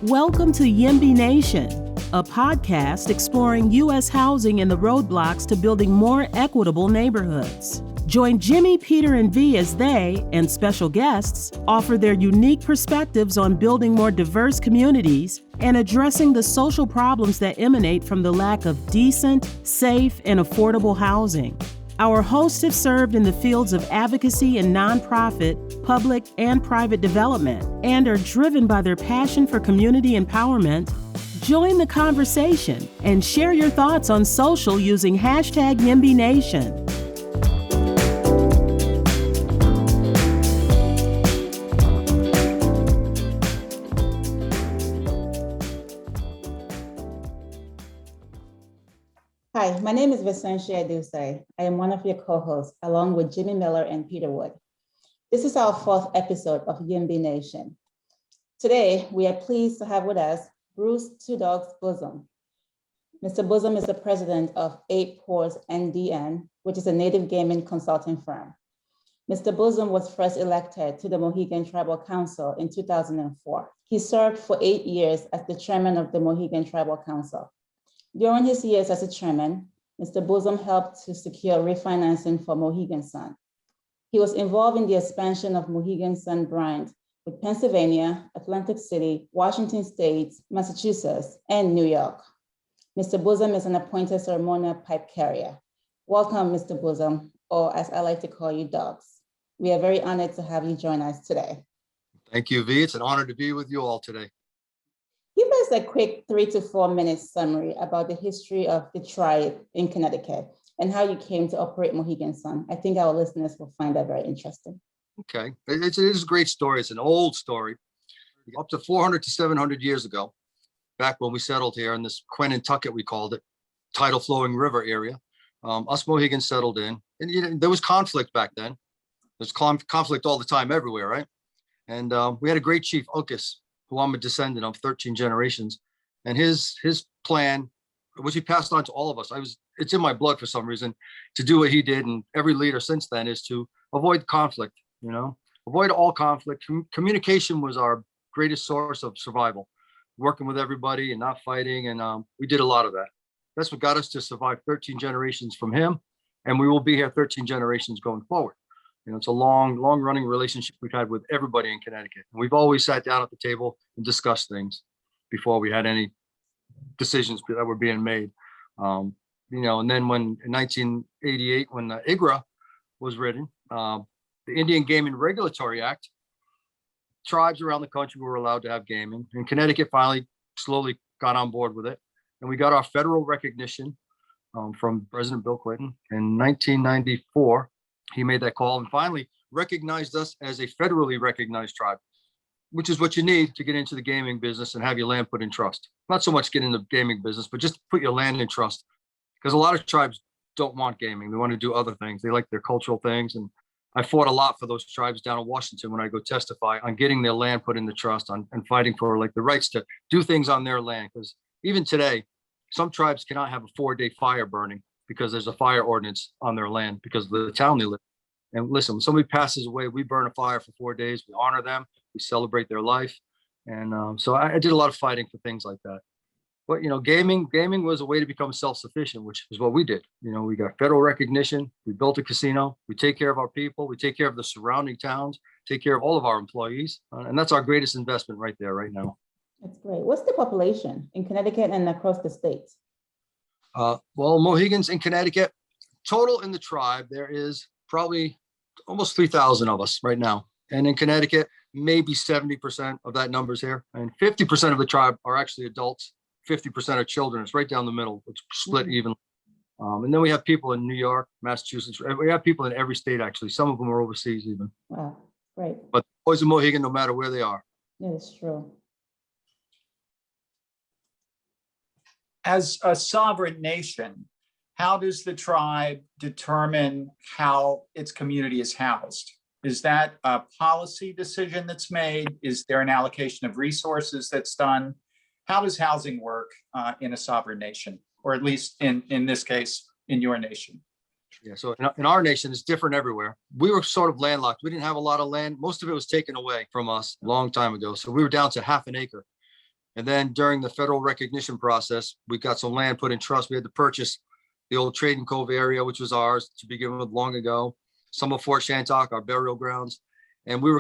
Welcome to YIMBY Nation, a podcast exploring U.S. housing and the roadblocks to building more equitable neighborhoods. Join Jimmy, Peter, and V as they, and special guests, offer their unique perspectives on building more diverse communities and addressing the social problems that emanate from the lack of decent, safe, and affordable housing. Our hosts have served in the fields of advocacy and nonprofit, public, and private development, and are driven by their passion for community empowerment. Join the conversation and share your thoughts on social using hashtag YIMBYNation. Hi, my name is Vicentia Adusai. I am one of your co-hosts, along with Jimmy Miller and Peter Wood. This is our fourth episode of YIMBY Nation. Today, we are pleased to have with us Bruce Two Dogs Bozsum. Mr. Bozsum is the president of 8 Paws NDN, which is a native gaming consulting firm. Mr. Bozsum was first elected to the Mohegan Tribal Council in 2004. He served for 8 years as the chairman of the Mohegan Tribal Council. During his years as a chairman, Mr. Bozsum helped to secure refinancing for Mohegan Sun. He was involved in the expansion of Mohegan Sun brand with Pennsylvania, Atlantic City, Washington State, Massachusetts, and New York. Mr. Bozsum is an appointed ceremonial pipe carrier. Welcome, Mr. Bozsum, or as I like to call you, Dogs. We are very honored to have you join us today. Thank you, V. It's an honor to be with you all today. Give us a quick 3 to 4 minute summary about the history of the tribe in Connecticut and how you came to operate Mohegan Sun. I think our listeners will find that very interesting. Okay, it is a great story. It's an old story. Up to 400 to 700 years ago, back when we settled here in this Quenantucket, we called it, tidal flowing river area, us Mohegans settled in. And there was conflict back then. There's conflict all the time everywhere, right? And we had a great chief, Uncas, who I'm a descendant of 13 generations. And his plan, which he passed on to all of us, it's in my blood for some reason, to do what he did, and every leader since then, is to avoid conflict, avoid all conflict. Communication was our greatest source of survival, working with everybody and not fighting. And we did a lot of that. That's what got us to survive 13 generations from him. And we will be here 13 generations going forward. It's a long running relationship we've had with everybody in Connecticut. And we've always sat down at the table and discussed things before we had any decisions that were being made. And then when in 1988, when the IGRA was written, the Indian Gaming Regulatory Act, tribes around the country were allowed to have gaming. And Connecticut finally slowly got on board with it. And we got our federal recognition from President Bill Clinton in 1994. He made that call and finally recognized us as a federally recognized tribe, which is what you need to get into the gaming business and have your land put in trust. Not so much get in the gaming business, but just put your land in trust. Because a lot of tribes don't want gaming. They want to do other things. They like their cultural things. And I fought a lot for those tribes down in Washington when I go testify on getting their land put into trust and fighting for the rights to do things on their land. Because even today, some tribes cannot have a 4-day fire burning because there's a fire ordinance on their land because of the town they live in. And listen, when somebody passes away, we burn a fire for 4 days. We honor them. We celebrate their life. And so I did a lot of fighting for things like that. But, gaming was a way to become self-sufficient, which is what we did. We got federal recognition. We built a casino. We take care of our people. We take care of the surrounding towns, take care of all of our employees. And that's our greatest investment right there, right now. That's great. What's the population in Connecticut and across the states? Well, Mohegans in Connecticut, total in the tribe, there is probably almost 3,000 of us right now. And in Connecticut, maybe 70% of that number's here. And 50% of the tribe are actually adults. 50% are children. It's right down the middle. It's split evenly. And then we have people in New York, Massachusetts. We have people in every state, actually. Some of them are overseas even. Wow, great. But always a Mohegan, no matter where they are. Yeah, that's true. As a sovereign nation, how does the tribe determine how its community is housed? Is that a policy decision that's made? Is there an allocation of resources that's done? How does housing work in a sovereign nation, or at least in this case, in your nation? Yeah, so in our nation, it's different everywhere. We were sort of landlocked. We didn't have a lot of land. Most of it was taken away from us a long time ago. So we were down to half an acre. And then during the federal recognition process, we got some land put in trust. We had to purchase the old Trading Cove area, which was ours to begin with long ago. Some of Fort Shantok, our burial grounds. And we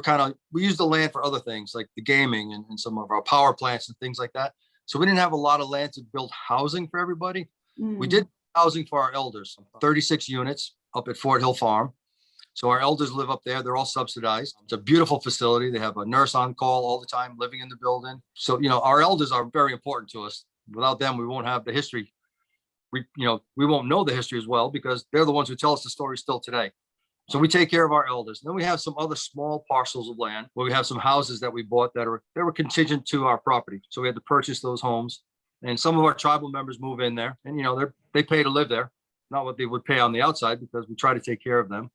used the land for other things like the gaming and some of our power plants and things like that. So we didn't have a lot of land to build housing for everybody. We did housing for our elders, 36 units up at Fort Hill Farm. So our elders live up there. They're all subsidized. It's a beautiful facility. They have a nurse on call all the time living in the building. So, our elders are very important to us. Without them, we won't have the history. We won't know the history as well because they're the ones who tell us the story still today. So we take care of our elders. And then we have some other small parcels of land where we have some houses that we bought that were contingent to our property. So we had to purchase those homes. And some of our tribal members move in there and, they pay to live there, not what they would pay on the outside because we try to take care of them.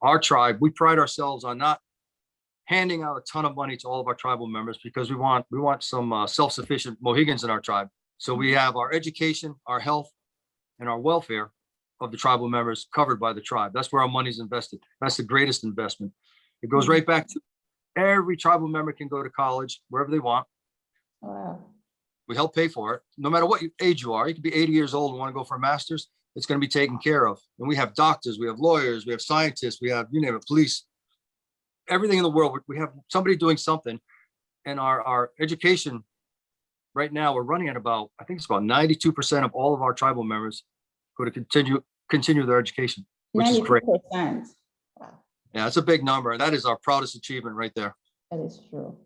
Our tribe, we pride ourselves on not handing out a ton of money to all of our tribal members because we want some self-sufficient Mohegans in our tribe. So we have our education, our health, and our welfare of the tribal members covered by the tribe. That's where our money's invested. That's the greatest investment. It goes right back to every tribal member can go to college wherever they want. Wow. We help pay for it. No matter what age you are, you could be 80 years old and want to go for a master's. It's going to be taken care of. And we have doctors, we have lawyers, we have scientists, we have, you name it, police, everything in the world. We have somebody doing something. And our education right now, we're running at about, I think it's about 92% of all of our tribal members go to continue their education, which is great. 92%. Wow. Yeah, that's a big number. And that is our proudest achievement right there. That is true.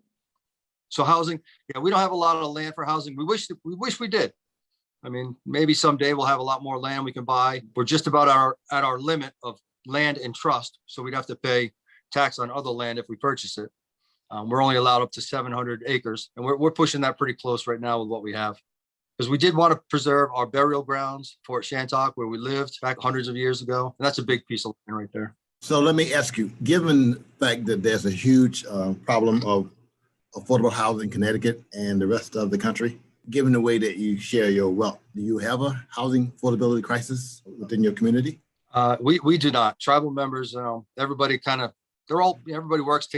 So housing, we don't have a lot of land for housing. We wish we did. I mean, maybe someday we'll have a lot more land we can buy. We're just about at our limit of land and trust. So we'd have to pay tax on other land if we purchase it. We're only allowed up to 700 acres. And we're pushing that pretty close right now with what we have. Because we did want to preserve our burial grounds, Fort Shantok, where we lived back hundreds of years ago. And that's a big piece of land right there. So let me ask you, given the fact that there's a huge problem of affordable housing in Connecticut and the rest of the country, given the way that you share your wealth, do you have a housing affordability crisis within your community? We do not. Tribal members, everybody everybody works,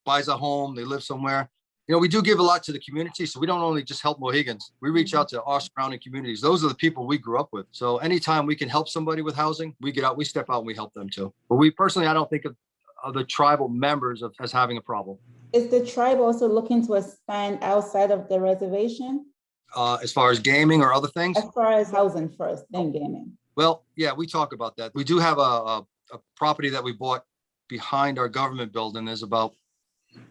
buys a home, they live somewhere. We do give a lot to the community. So we don't only just help Mohegans. We reach out to our surrounding communities. Those are the people we grew up with. So anytime we can help somebody with housing, we step out and we help them too. But we personally, I don't think of the tribal members as having a problem. Is the tribe also looking to expand outside of the reservation? As far as gaming or other things? As far as housing first, then gaming. Well, yeah, we talk about that. We do have a property that we bought behind our government building. There's about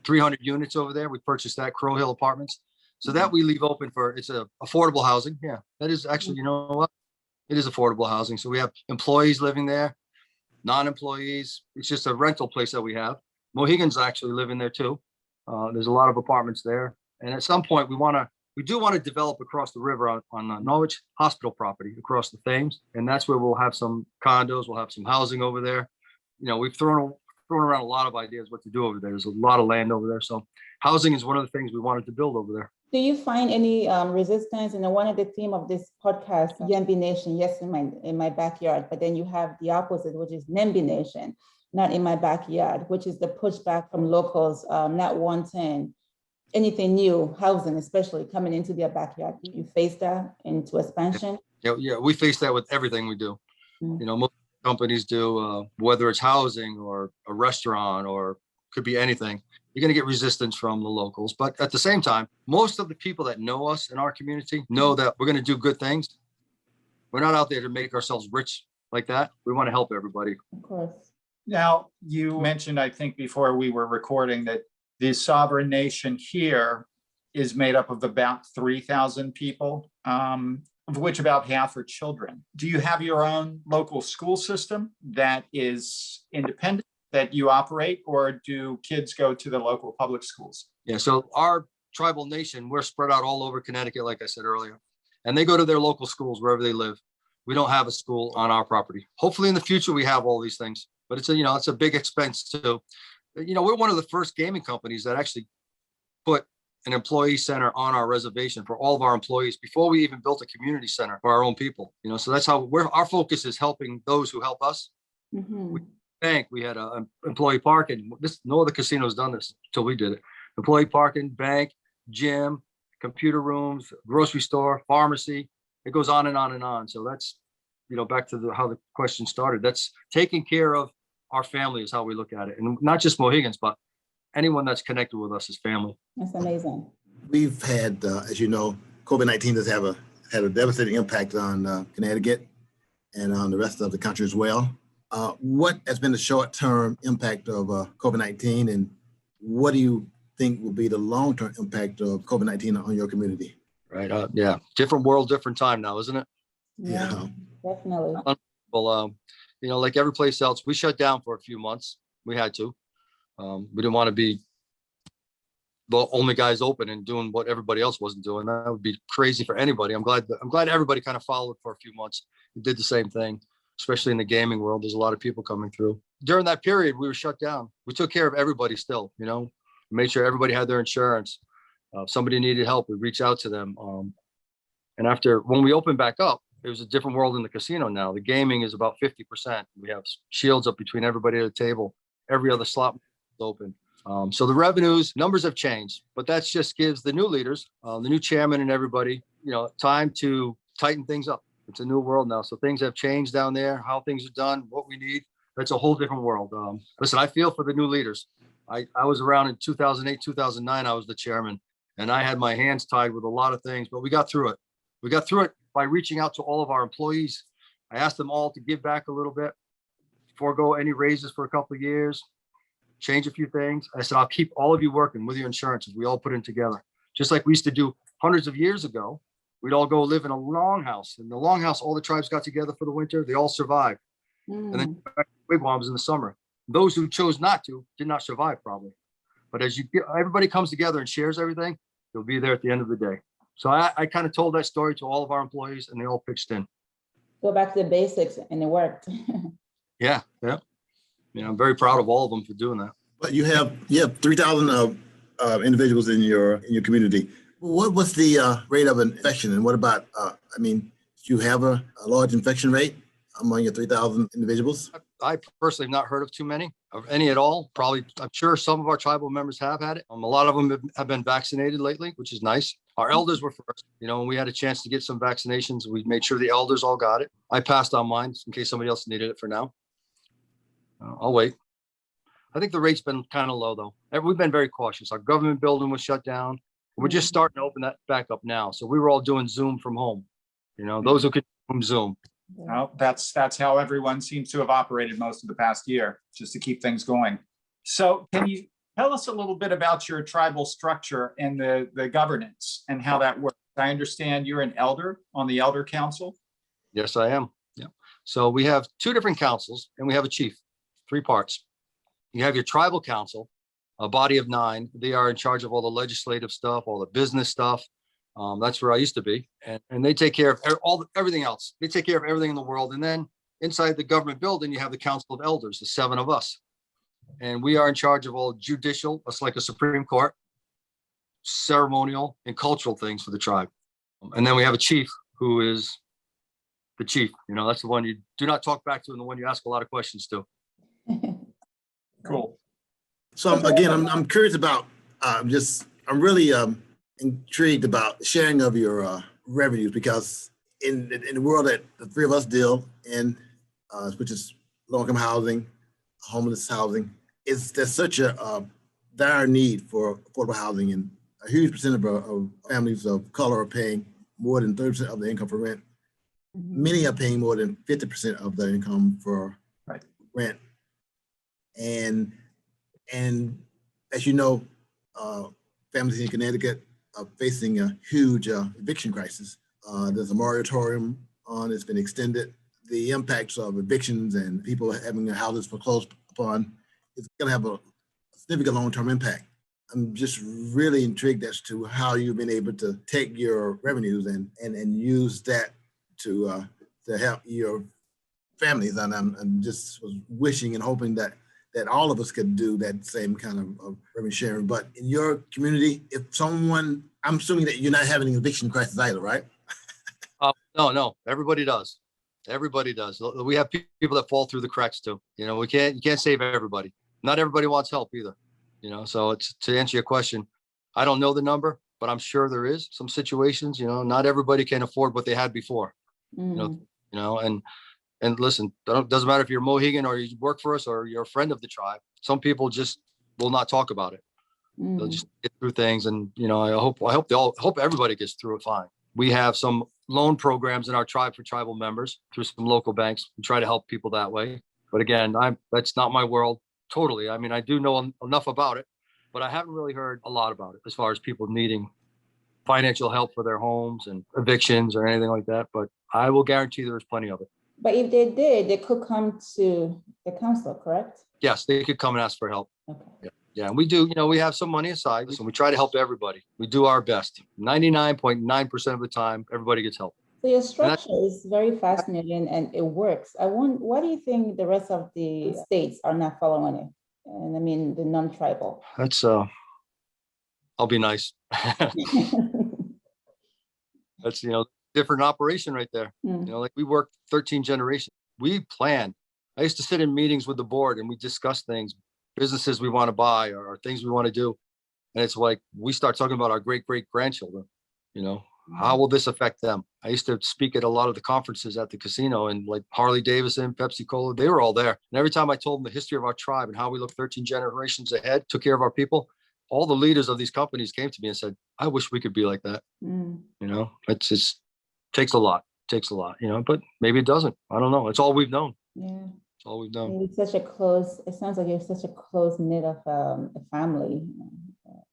300 units over there. We purchased that, Crow Hill Apartments. So that we leave open it's affordable housing. Yeah, that is actually, you know what? It is affordable housing. So we have employees living there, non-employees. It's just a rental place that we have. Mohegans actually live in there too. There's a lot of apartments there. And at some point we do want to develop across the river on Norwich Hospital property across the Thames. And that's where we'll have some condos. We'll have some housing over there. We've thrown around a lot of ideas what to do over there. There's a lot of land over there. So housing is one of the things we wanted to build over there. Do you find any resistance? And one of the theme of this podcast, Yambi Nation, yes, in my backyard, but then you have the opposite, which is NIMBY Nation, not in my backyard, which is the pushback from locals not wanting anything new, housing, especially coming into their backyard. Do you face that into expansion? Yeah, we face that with everything we do. Mm-hmm. Most companies do, whether it's housing or a restaurant or could be anything. You're going to get resistance from the locals. But at the same time, most of the people that know us in our community know that we're going to do good things. We're not out there to make ourselves rich like that. We want to help everybody. Of course. Now, you mentioned, I think before we were recording, that the sovereign nation here is made up of about 3,000 people, of which about half are children. Do you have your own local school system that is independent, that you operate, or do kids go to the local public schools? Yeah, so our tribal nation, we're spread out all over Connecticut, like I said earlier, and they go to their local schools wherever they live. We don't have a school on our property. Hopefully in the future, we have all these things, but it's a big expense too. We're one of the first gaming companies that actually put an employee center on our reservation for all of our employees before we even built a community center for our own people. So that's how our focus is helping those who help us. Mm-hmm. We had an employee parking. No other casino has done this until we did it. Employee parking, bank, gym, computer rooms, grocery store, pharmacy. It goes on and on and on. So that's, back to how the question started. That's taking care of our family is how we look at it. And not just Mohegans, but anyone that's connected with us is family. That's amazing. We've had, as you know, COVID-19 has had a devastating impact on Connecticut and on the rest of the country as well. What has been the short-term impact of COVID-19, and what do you think will be the long-term impact of COVID-19 on your community? Right. Yeah. Different world, different time now, isn't it? Yeah, definitely. Well, like every place else, we shut down for a few months. We had to. We didn't want to be the only guys open and doing what everybody else wasn't doing. That would be crazy for anybody. I'm glad everybody kind of followed for a few months and did the same thing, especially in the gaming world. There's a lot of people coming through. During that period, we were shut down. We took care of everybody still, made sure everybody had their insurance. If somebody needed help, we reached out to them. And when we opened back up, it was a different world in the casino now. The gaming is about 50%. We have shields up between everybody at the table. Every other slot is open. So the revenues, numbers have changed, but that just gives the new leaders, the new chairman and everybody, time to tighten things up. It's a new world now. So things have changed down there, how things are done, what we need. That's a whole different world. Listen, I feel for the new leaders. I was around in 2008, 2009. I was the chairman and I had my hands tied with a lot of things, but we got through it. We got through it by reaching out to all of our employees. I asked them all to give back a little bit, forego any raises for a couple of years, change a few things. I said, I'll keep all of you working with your insurances. We all put in together, just like we used to do hundreds of years ago. We'd all go live in a longhouse. In the longhouse, all the tribes got together for the winter. They all survived. And then back to wigwams in the summer. Those who chose not to did not survive probably. But as everybody comes together and shares everything, you'll be there at the end of the day. So I kind of told that story to all of our employees and they all pitched in. Go back to the basics and it worked. Yeah. I'm very proud of all of them for doing that. But you have 3,000 individuals in your community. What was the rate of infection, and what about? Do you have a large infection rate among your 3,000 individuals? I personally have not heard of too many, of any at all. Probably, I'm sure some of our tribal members have had it. A lot of them have been vaccinated lately, which is nice. Our elders were first. When we had a chance to get some vaccinations, we made sure the elders all got it. I passed on mine in case somebody else needed it for now. I'll wait. I think the rate's been kind of low, though. We've been very cautious. Our government building was shut down. We're just starting to open that back up now. So we were all doing Zoom from home. Those who could from Zoom. Well, that's how everyone seems to have operated most of the past year, just to keep things going. So can you tell us a little bit about your tribal structure and the governance and how that works? I understand you're an elder on the Elder Council. Yes, I am. Yeah. So we have two different councils and we have a chief, 3 parts. You have your tribal council, a body of 9. They are in charge of all the legislative stuff, all the business stuff. That's where I used to be. And they take care of everything else. They take care of everything in the world. And then inside the government building, you have the Council of Elders, the 7 of us. And we are in charge of all judicial, it's like a Supreme Court, ceremonial and cultural things for the tribe. And then we have a chief who is the chief. That's the one you do not talk back to and the one you ask a lot of questions to. Cool. So I'm curious about, I'm really intrigued about sharing of your revenues, because in the world that the 3 of us deal in, which is low-income housing, homeless housing, there's such a dire need for affordable housing, and a huge percentage of families of color are paying more than 30% of their income for rent. Many are paying more than 50% of their income for rent. And as you know, families in Connecticut are facing a huge eviction crisis. There's a moratorium on, it's been extended. The impacts of evictions and people having their houses foreclosed upon is going to have a significant long-term impact. I'm just really intrigued as to how you've been able to take your revenues and use that to help your families. And I'm just was wishing and hoping that all of us could do that same kind of revenue sharing. But in your community, if someone, I'm assuming that you're not having an eviction crisis either, right? No, everybody does. Everybody does. We have people that fall through the cracks too. You can't save everybody. Not everybody wants help either. So it's, to answer your question, I don't know the number. but I'm sure there is some situations, not everybody can afford what they had before, and listen, doesn't matter if you're Mohegan or you work for us or you're a friend of the tribe. Some people just will not talk about it. They'll just get through things. And, I hope everybody gets through it fine. We have some loan programs in our tribe for tribal members through some local banks. We try to help people that way. But again, that's not my world totally. I mean, I do know enough about it, but I haven't really heard a lot about it as far as people needing financial help for their homes and evictions or anything like that. But I will guarantee there's plenty of it. But if they did, they could come to the council, correct? Yes, they could come and ask for help. Okay. Yeah, and we do, we have some money aside, so we try to help everybody. We do our best. 99.9% of the time, everybody gets help. So your structure is very fascinating and it works. Why do you think the rest of the states are not following it? And I mean, the non-tribal. That's, I'll be nice. That's, different operation right there. Like we worked 13 generations. We plan. I used to sit in meetings with the board and we discuss things, businesses we want to buy or things we want to do. And it's like, we start talking about our great-great-grandchildren, how will this affect them? I used to speak at a lot of the conferences at the casino, and like Harley Davidson, Pepsi Cola, they were all there. And every time I told them the history of our tribe and how we look 13 generations ahead, took care of our people, all the leaders of these companies came to me and said, I wish we could be like that. It's just takes a lot, but maybe it doesn't. I don't know. It's all we've known. Yeah. It's all we've known. It's it sounds like you're such a close knit of a family.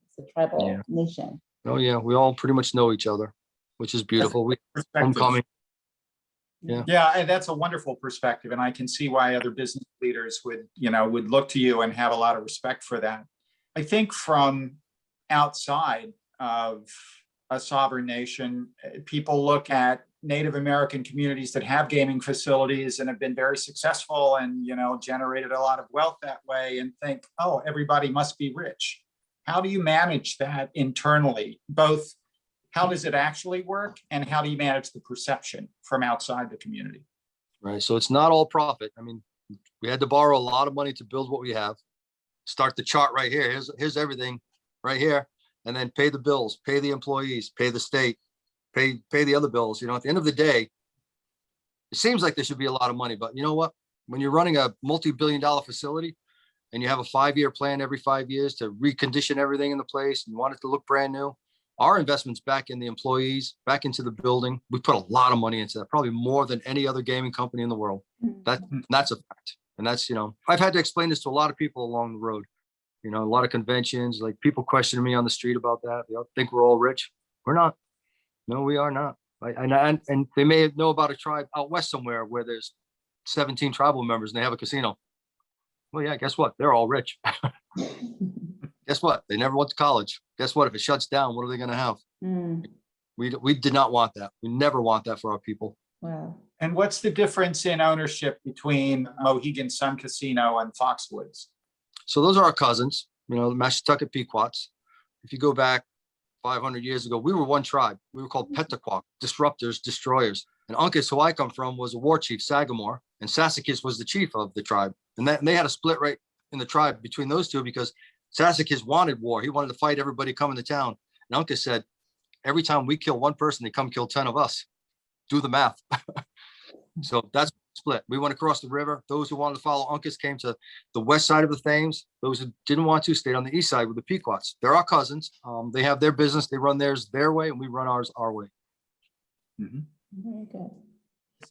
It's a tribal nation. Oh yeah. We all pretty much know each other, which is beautiful. We homecoming. Yeah, and that's a wonderful perspective. And I can see why other business leaders would look to you and have a lot of respect for that. I think from outside of a sovereign nation, people look at Native American communities that have gaming facilities and have been very successful and, generated a lot of wealth that way and think, oh, everybody must be rich. How do you manage that internally? Both, how does it actually work and how do you manage the perception from outside the community? Right. So it's not all profit. I mean, we had to borrow a lot of money to build what we have. Start the chart right here. Here's everything right here. And then pay the bills, pay the employees, pay the state, pay the other bills. At the end of the day, it seems like there should be a lot of money, but you know what? When you're running a multi-billion-dollar facility and you have a 5-year plan every 5 years to recondition everything in the place and you want it to look brand new, our investments back in the employees, back into the building, we put a lot of money into that, probably more than any other gaming company in the world. That's a fact. And that's, I've had to explain this to a lot of people along the road. A lot of conventions, like people questioning me on the street about that. They think we're all rich. We're not. No, we are not. And they may know about a tribe out west somewhere where there's 17 tribal members and they have a casino. Well, yeah, guess what? They're all rich. Guess what? They never went to college. Guess what? If it shuts down, what are they going to have? We did not want that. We never want that for our people. Wow. And what's the difference in ownership between Mohegan Sun Casino and Foxwoods? So those are our cousins, the Mashantucket Pequots. If you go back 500 years ago, we were one tribe. We were called Petaquac, disruptors, destroyers. And Uncas, who I come from, was a war chief, Sagamore, and Sassacus was the chief of the tribe. And they had a split right in the tribe between those two because Sassacus wanted war. He wanted to fight everybody coming to town. And Uncas said, every time we kill one person, they come kill 10 of us. Do the math. So that's split. We went across the river. Those who wanted to follow Uncas came to the west side of the Thames. Those who didn't want to stayed on the east side with the Pequots. They're our cousins. They have their business. They run theirs their way, and we run ours our way. Very good.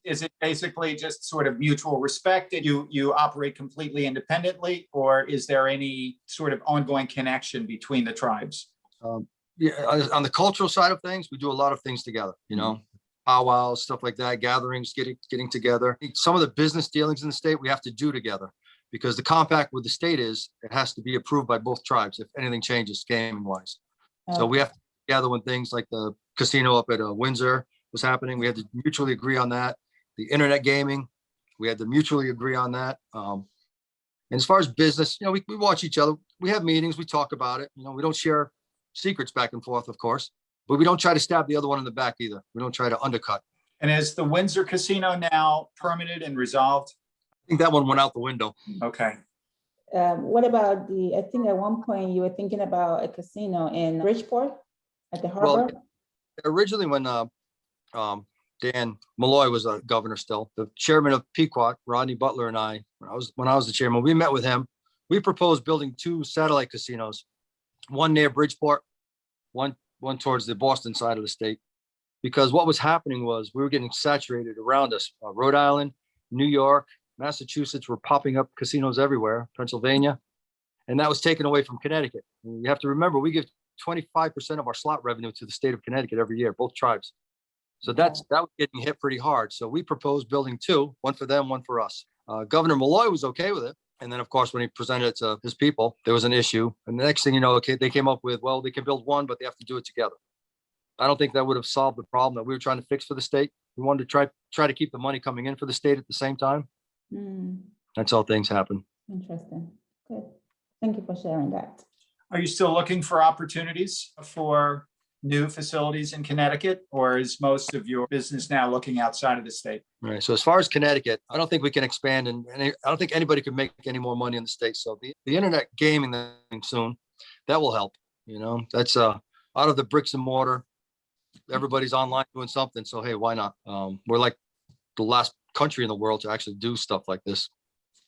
Is it basically just sort of mutual respect that you operate completely independently, or is there any sort of ongoing connection between the tribes? Yeah, on the cultural side of things, we do a lot of things together, powwows, stuff like that, gatherings, getting together. Some of the business dealings in the state we have to do together because the compact with the state is it has to be approved by both tribes if anything changes gaming wise. So we have to gather when things like the casino up at Windsor was happening. We had to mutually agree on that. The internet gaming, we had to mutually agree on that. And as far as business, we watch each other. We have meetings. We talk about it. We don't share secrets back and forth, of course. But we don't try to stab the other one in the back either. We don't try to undercut. And is the Windsor Casino now permitted and resolved? I think that one went out the window. Okay. What about I think at one point you were thinking about a casino in Bridgeport? At the Well, harbor? originally when Dan Malloy was a governor still, the chairman of Pequot, Rodney Butler, and I, when I was the chairman, we met with him. We proposed building 2 satellite casinos, one near Bridgeport, one towards the Boston side of the state. Because what was happening was we were getting saturated around us. Rhode Island, New York, Massachusetts were popping up casinos everywhere, Pennsylvania, and that was taken away from Connecticut. And you have to remember, we give 25% of our slot revenue to the state of Connecticut every year, both tribes. So that was getting hit pretty hard. So we proposed building 2, one for them, one for us. Governor Malloy was okay with it. And then, of course, when he presented it to his people, there was an issue. And the next thing you know, they came up with, well, they can build one, but they have to do it together. I don't think that would have solved the problem that we were trying to fix for the state. We wanted to try to keep the money coming in for the state at the same time. That's how things happen. Interesting. Good. Thank you for sharing that. Are you still looking for opportunities for new facilities in Connecticut, or is most of your business now looking outside of the state? All right. So as far as Connecticut, I don't think we can expand, and I don't think anybody could make any more money in the state. So the internet gaming thing soon, that will help. That's out of the bricks and mortar. Everybody's online doing something. So hey, why not? We're like the last country in the world to actually do stuff like this.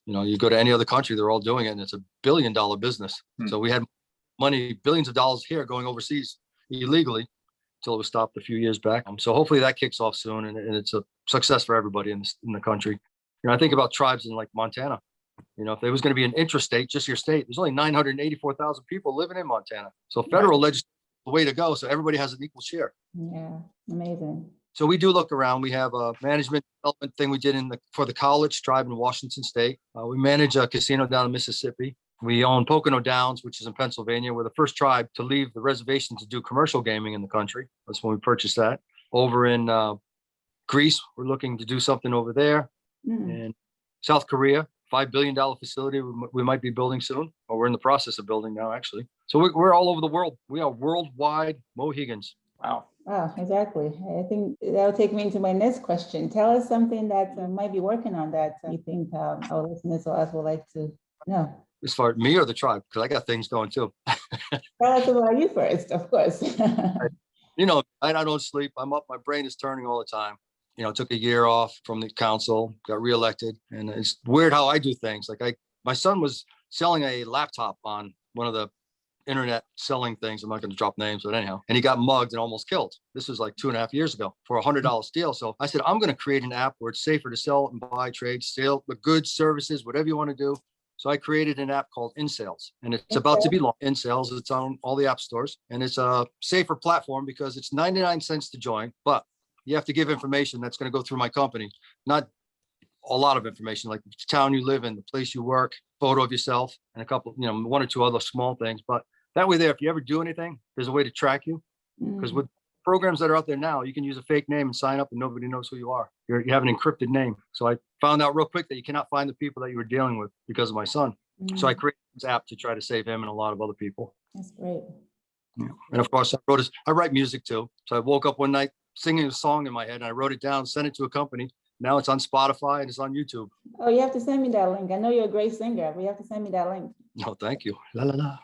You go to any other country, they're all doing it, and it's $1 billion business. So we had money, billions of dollars here going overseas illegally until it was stopped a few years back. So hopefully that kicks off soon, and it's a success for everybody in the country. I think about tribes in like Montana. If there was going to be an intrastate, just your state, there's only 984,000 people living in Montana. So federal legislation is the way to go. So everybody has an equal share. Yeah, amazing. So we do look around. We have a management development thing we did for the college tribe in Washington State. We manage a casino down in Mississippi. We own Pocono Downs, which is in Pennsylvania. We're the first tribe to leave the reservation to do commercial gaming in the country. That's when we purchased that. Over in Greece, we're looking to do something over there. And South Korea, $5 billion facility we might be building soon, or we're in the process of building now, actually. So we're all over the world. We are worldwide Mohegans. Wow. Wow, exactly. I think that'll take me into my next question. Tell us something that might be working on that you think our listeners or us would like to know. As far as me or the tribe, because I got things going too. Tell us about you first, of course. I don't sleep. I'm up. My brain is turning all the time. Took a year off from the council, got reelected, and it's weird how I do things. Like my son was selling a laptop on one of the internet selling things. I'm not going to drop names, but anyhow, and he got mugged and almost killed. This was like 2.5 years ago for $100 steal. So I said, I'm going to create an app where it's safer to sell and buy, trade, sell the goods, services, whatever you want to do. So I created an app called InSales, and it's about to be launched. InSales, it's on all the app stores, and it's a safer platform because it's 99 cents to join, but you have to give information that's going to go through my company, not a lot of information like the town you live in, the place you work, photo of yourself, and a couple, 1 or 2 other small things. But that way there, if you ever do anything, there's a way to track you. Because with programs that are out there now, you can use a fake name and sign up and nobody knows who you are. You have an encrypted name. So I found out real quick that you cannot find the people that you were dealing with because of my son. So I created this app to try to save him and a lot of other people. That's great. Yeah. And of course, I write music too. So I woke up one night singing a song in my head and I wrote it down, sent it to a company. Now it's on Spotify and it's on YouTube. Oh, you have to send me that link. I know you're a great singer, but you have to send me that link. No, thank you. La la la.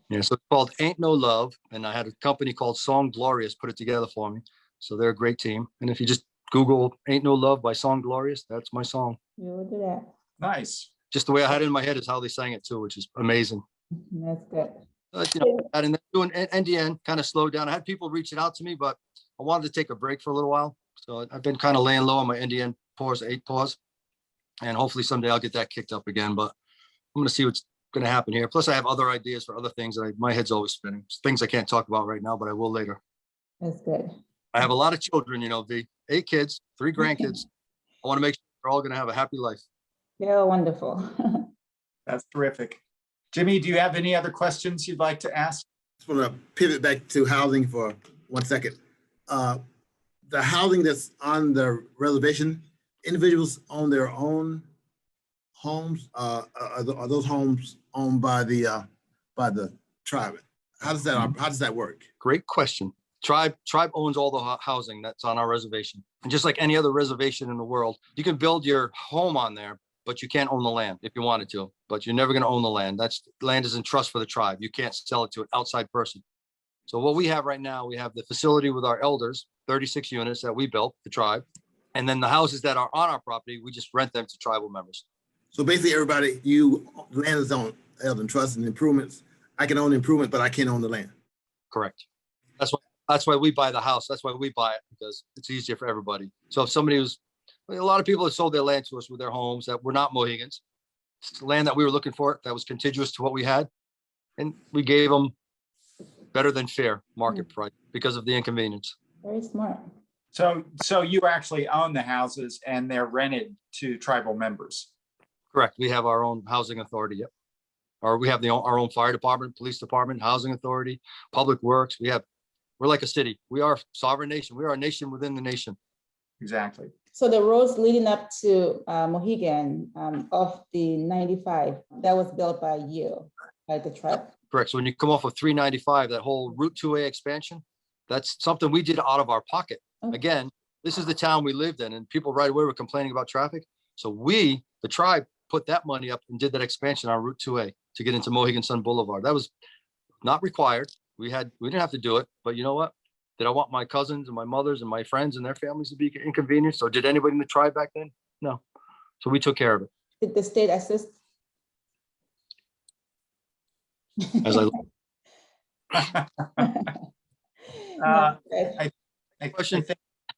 Yeah, so it's called Ain't No Love. And I had a company called Song Glorious put it together for me. So they're a great team. And if you just Google Ain't No Love by Song Glorious, that's my song. We will do that. Nice. Just the way I had it in my head is how they sang it too, which is amazing. That's good. And then doing NDN kind of slowed down. I had people reaching out to me, but I wanted to take a break for a little while. So I've been kind of laying low on my NDN pause, 8 pause. And hopefully someday I'll get that kicked up again. But I'm going to see what's going to happen here. Plus I have other ideas for other things that my head's always spinning. Things I can't talk about right now, but I will later. That's good. I have a lot of children, the 8 kids, 3 grandkids. I want to make sure they're all going to have a happy life. They're wonderful. That's terrific. Jimmy, do you have any other questions you'd like to ask? I just want to pivot back to housing for 1 second. The housing that's on the reservation, individuals own their own homes. Are those homes owned by the tribe? How does that work? Great question. Tribe owns all the housing that's on our reservation. And just like any other reservation in the world, you can build your home on there, but you can't own the land if you wanted to, but you're never going to own the land. Land is in trust for the tribe. You can't sell it to an outside person. So what we have right now, we have the facility with our elders, 36 units that we built, the tribe. And then the houses that are on our property, we just rent them to tribal members. So basically everybody, land is on Elder Trust and improvements. I can own the improvement, but I can't own the land. Correct. That's why we buy the house. That's why we buy it, because it's easier for everybody. So if a lot of people have sold their land to us with their homes that were not Mohegans. It's land that we were looking for that was contiguous to what we had. And we gave them better than fair market price because of the inconvenience. Very smart. So you actually own the houses and they're rented to tribal members. Correct. We have our own housing authority. Yep. Or we have our own fire department, police department, housing authority, public works. We're like a city. We are a sovereign nation. We are a nation within the nation. Exactly. So the roads leading up to Mohegan off the 95, that was built by you, by the tribe. Correct. So when you come off of 395, that whole Route 2A expansion, that's something we did out of our pocket. Okay. Again, this is the town we lived in, and people right away were complaining about traffic. So we, the tribe, put that money up and did that expansion on Route 2A to get into Mohegan Sun Boulevard. That was not required. We didn't have to do it, but you know what? Did I want my cousins and my mothers and my friends and their families to be inconvenienced? Or did anybody in the tribe back then? No. So we took care of it. Did the state assist? As I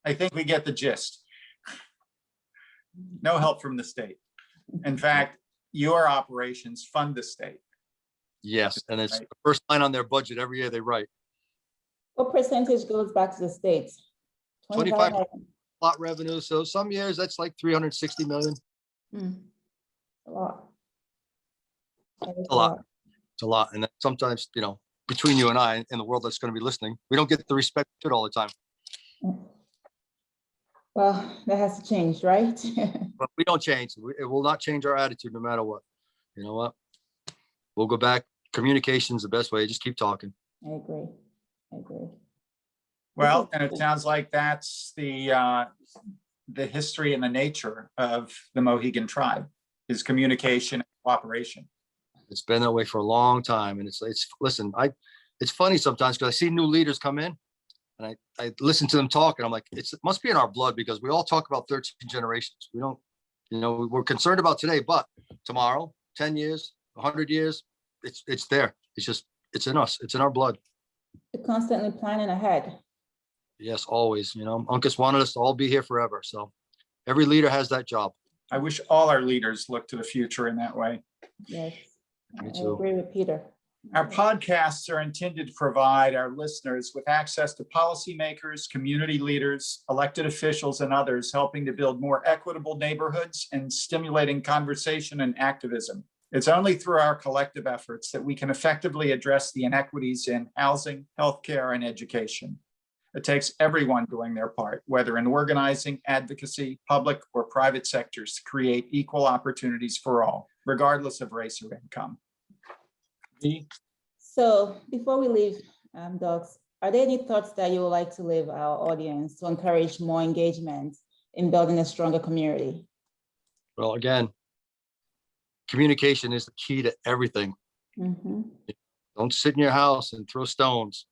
I think we get the gist. No help from the state. In fact, your operations fund the state. Yes, and it's the first line on their budget every year they write. What percentage goes back to the states? 25 lot revenue. So some years that's like 360 million. A lot. It's a lot. It's a lot. And then sometimes, between you and I and the world that's going to be listening, we don't get the respect to it all the time. Well, that has to change, right? But we don't change. It will not change our attitude no matter what. You know what? We'll go back. Communication is the best way. Just keep talking. I agree. Well, and it sounds like that's the history and the nature of the Mohegan tribe is communication and cooperation. It's been that way for a long time. And listen, it's funny sometimes because I see new leaders come in and I listen to them talk and I'm like, it must be in our blood because we all talk about 13 generations. We don't, we're concerned about today, but tomorrow, 10 years, 100 years, it's there. It's in us. It's in our blood. You're constantly planning ahead. Yes, always. Uncas wanted us to all be here forever. So every leader has that job. I wish all our leaders look to the future in that way. Yes, Me I too. agree with Peter. Our podcasts are intended to provide our listeners with access to policymakers, community leaders, elected officials, and others helping to build more equitable neighborhoods and stimulating conversation and activism. It's only through our collective efforts that we can effectively address the inequities in housing, healthcare, and education. It takes everyone doing their part, whether in organizing, advocacy, public or private sectors, to create equal opportunities for all, regardless of race or income. So before we leave, Docs, are there any thoughts that you would like to leave our audience to encourage more engagement in building a stronger community? Well, again, communication is the key to everything. Mm-hmm. Don't sit in your house and throw stones.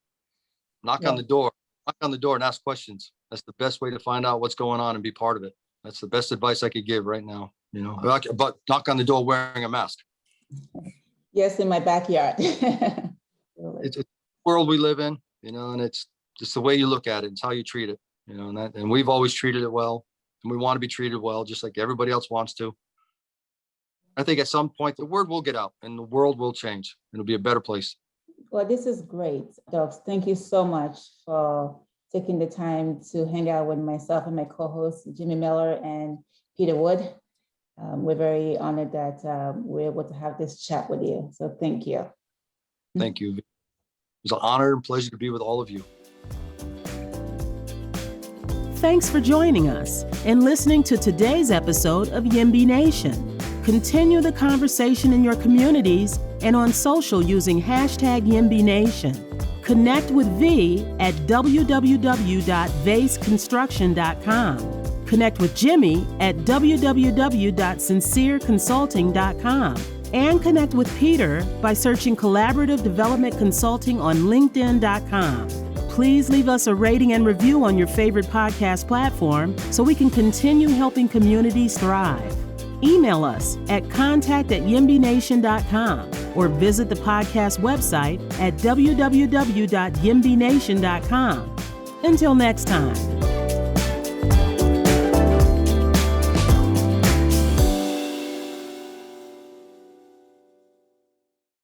Knock on the door. Knock on the door and ask questions. That's the best way to find out what's going on and be part of it. That's the best advice I could give right now. But knock on the door wearing a mask. Yes, in my backyard. It's a world we live in, and it's just the way you look at it. It's how you treat it, and we've always treated it well, and we want to be treated well, just like everybody else wants to. I think at some point the word will get out and the world will change. It'll be a better place. Well, this is great, Docs. Thank you so much for taking the time to hang out with myself and my co-hosts, Jimmy Miller and Peter Wood. We're very honored that we're able to have this chat with you. So thank you. Thank you. It was an honor and pleasure to be with all of you. Thanks for joining us and listening to today's episode of YIMBY Nation. Continue the conversation in your communities and on social using hashtag YIMBY Nation. Connect with V at www.vaseconstruction.com. Connect with Jimmy at www.sincereconsulting.com And connect with Peter by searching Collaborative Development Consulting on LinkedIn.com. Please leave us a rating and review on your favorite podcast platform so we can continue helping communities thrive. Email us at contact@yimbynation.com or visit the podcast website at www.yimbynation.com. Until next time.